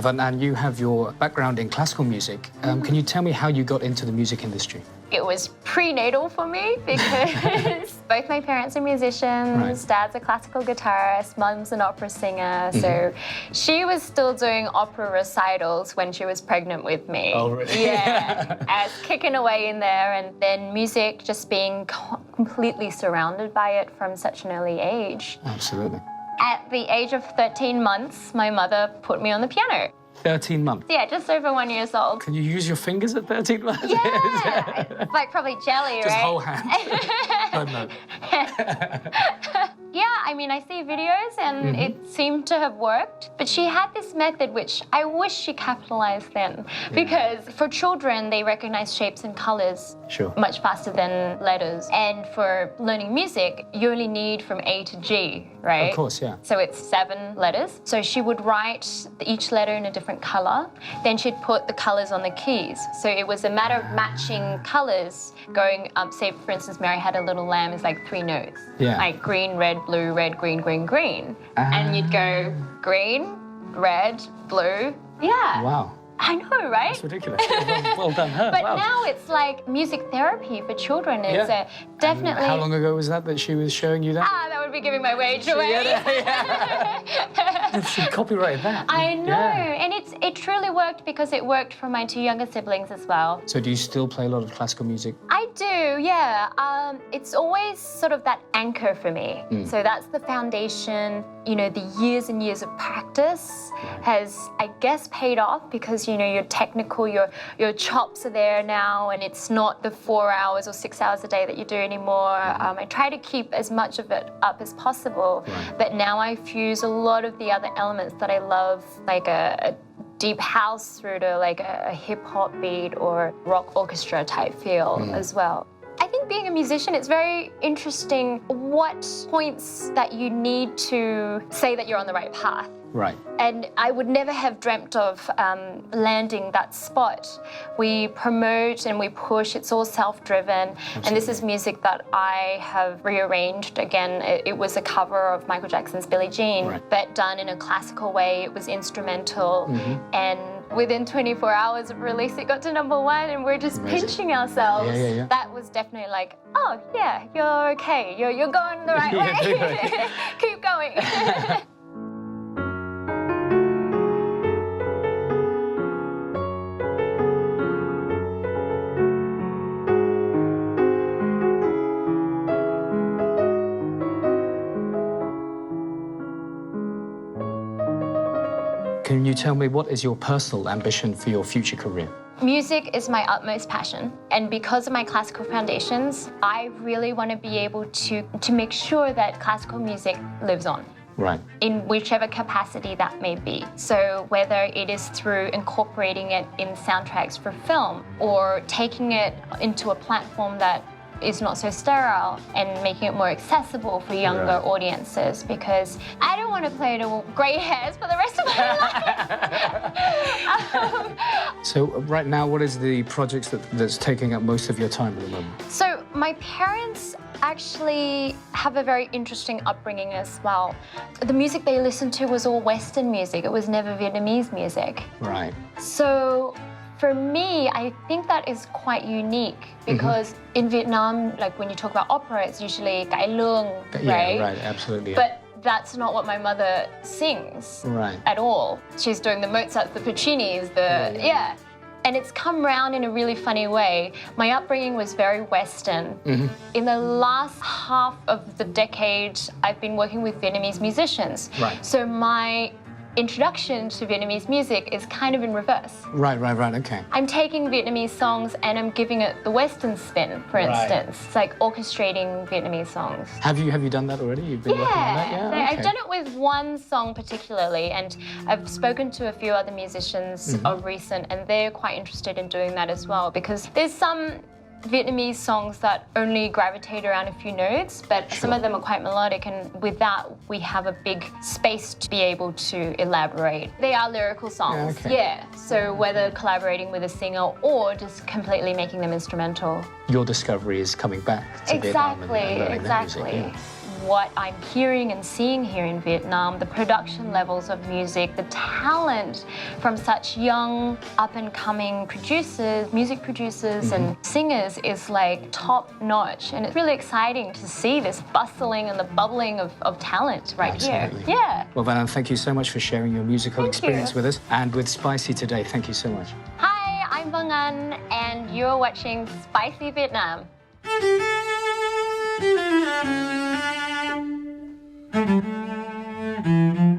Van-Anh, you have your background in classical music. Can you tell me how you got into the music industry? It was prenatal for me because both my parents are musicians. Right. Dad's a classical guitarist, mum's an opera singer. So she was still doing opera recitals when she was pregnant with me. Oh, really? Yeah, I was kicking away in there, and then music, just being completely surrounded by it from such an early age. Absolutely. At the age of 13 months, my mother put me on the piano. 13 months? Yeah, just over 1 year old. Can you use your fingers at 13 months? Yeah, like probably jelly, Just right? whole hand. Oh, no. Yeah, I mean, I see videos and it seemed to have worked. But she had this method which I wish she capitalized then. Because for children, they recognize shapes and colors much faster than letters. And for learning music, you only need from A to G, right? Of course, yeah. So it's 7 letters. So she would write each letter in a different color. Then she'd put the colors on the keys. So it was a matter of matching colors, going up, say, for instance, Mary Had a Little Lamb is like 3 notes. Yeah. Like green, red, blue, red, green, green, green. And you'd go green, red, blue. Yeah. Wow. I know, right? That's ridiculous. Well done her. But wow. now it's like music therapy for children. It's definitely... And how long ago was that she was showing you that? That would be giving my wage away. She copyrighted that. I know, Yeah. and it truly worked because it worked for my 2 younger siblings as well. So do you still play a lot of classical music? I do, yeah. It's always sort of that anchor for me. So that's the foundation. You know, the years and years of practice has, I guess, paid off because, you know, you're technical, your chops are there now, and it's not the 4 hours or 6 hours a day that you do anymore. I try to keep as much of it up as possible, but now I fuse a lot of the other elements that I love, like a deep house through to like a hip-hop beat or rock orchestra type feel as well. I think being a musician, it's very interesting what points that you need to say that you're on the right path. Right. And I would never have dreamt of landing that spot. We promote and we push, it's all self-driven. And this is music that I have rearranged. Again, it was a cover of Michael Jackson's Billie Jean, but done in a classical way. It was instrumental. And within 24 hours of release, it got to #1, and we're just pinching ourselves. That was definitely like, oh yeah, you're okay. You're going the right way. Keep going. Can you tell me what is your personal ambition for your future career? Music is my utmost passion, and because of my classical foundations, I really want to be able to make sure that classical music lives on. Right. In whichever capacity that may be. So whether it is through incorporating it in soundtracks for film or taking it into a platform that is not so sterile and making it more accessible for younger audiences, because I don't want to play to grey hairs for the rest of my life. So right now, what is the projects that's taking up most of your time at the moment? So my parents actually have a very interesting upbringing as well. The music they listened to was all Western music. It was never Vietnamese music. Right. So for me, I think that is quite unique because in Vietnam, like when you talk about opera, it's usually cải lương, right? Yeah, right, absolutely. But that's not what my mother sings at all. She's doing the Mozarts, the Puccinis, and it's come round in a really funny way. My upbringing was very Western. In the last half of the decade, I've been working with Vietnamese musicians. Right. So my introduction to Vietnamese music is kind of in reverse. Right, okay. I'm taking Vietnamese songs and I'm giving it the Western spin, for instance. It's like orchestrating Vietnamese songs. Have you done that already? You've been working on that? Yeah, okay. I've done it with one song particularly, and I've spoken to a few other musicians of recent, and they're quite interested in doing that as well, because there's some Vietnamese songs that only gravitate around a few notes, but some of them are quite melodic, and with that we have a big space to be able to elaborate. They are lyrical songs, so whether collaborating with a singer or just completely making them instrumental. Your discovery is coming back to Vietnam and learning that music. what I'm hearing and seeing here in Vietnam, the production levels of music, the talent from such young, up-and-coming producers, music producers and singers is like top-notch. And it's really exciting to see this bustling and the bubbling of talent right Absolutely. here. Yeah. Well, Van-Anh, thank you so much for sharing your musical Thank experience you. with us. And with Spicy today, thank you so much. Hi, I'm Van-Anh, and you're watching Spicy Vietnam. Thank you.